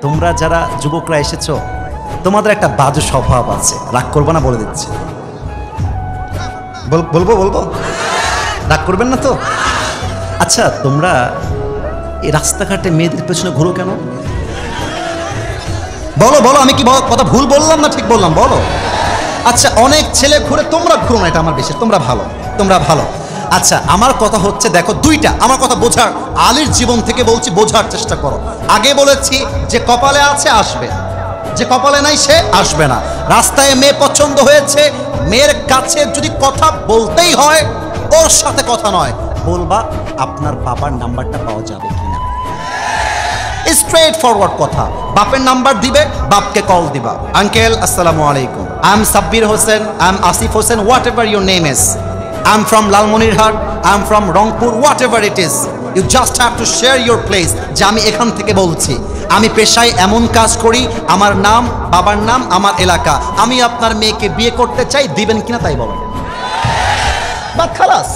তোমরা যারা যুবকরা এসেছো তোমাদের একটা বাজে স্বভাব আছে, রাগ করবে না বলে দিচ্ছি। বলবো রাগ করবেন না তো? আচ্ছা, তোমরা এই রাস্তাঘাটে মেয়েদের পেছনে ঘুরো কেন? বলো আমি কি কথা ভুল বললাম না ঠিক বললাম? বলো। আচ্ছা, অনেক ছেলে ঘুরে, তোমরা ঘুরো না, এটা আমার বিশ্বাস। তোমরা ভালো। আচ্ছা, আমার কথা হচ্ছে, দেখো দুইটা, আমার কথা বোঝার, আলীর জীবন থেকে বলছি, বোঝার চেষ্টা করো। আগে বলেছি যে কপালে আছে আসবে, যে কপালে নাই সে আসবে না। রাস্তায় মেয়ে পছন্দ হয়েছে, মেয়ের কাছে যদি কথা বলতেই হয়, ওর সাথে কথা নয়, বলবা আপনার বাবার নাম্বারটা পাওয়া যাবে কিনা। স্ট্রেট ফরওয়ার্ড কথা। বাপের নাম্বার দিবে, বাপকে কল দিবা, আঙ্কেল আসসালামু আলাইকুম, I am Sabbir Hossain, I am Asif Hossain, whatever your name is, I am from Lalmonirhat, I am from Rangpur, whatever it is, you just have to share your place, যে আমি এখান থেকে বলছি, আমি পেশায় এমন কাজ করি, আমার নাম, বাবার নাম, আমার এলাকা, আমি আপনার মেয়েকে বিয়ে করতে চাই, দিবেন কিনা তাই বলেন। বাট খালাস।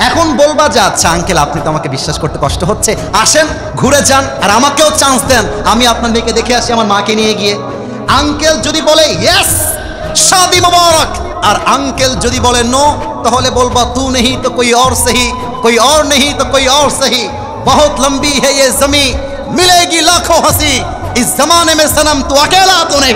এখন বলবা যে আচ্ছা আঙ্কেল, আপনি তো আমাকে বিশ্বাস করতে কষ্ট হচ্ছে, আসেন ঘুরে যান আর আমাকেও চান্স দেন, আমি আপনার মেয়েকে দেখে আসি আমার মাকে নিয়ে গিয়ে। আঙ্কেল যদি বলে ইয়েস, শাদি মুবারক, আর আঙ্কেল যদি বলে নো, তাহলে বলবা তু নেহি তো কোই और सही, कोई और नहीं तो कोई और सही, बहुत लंबी है ये जमी, मिलेगी लाखों हंसी, इस जमाने में सनम तू अकेला तो नहीं।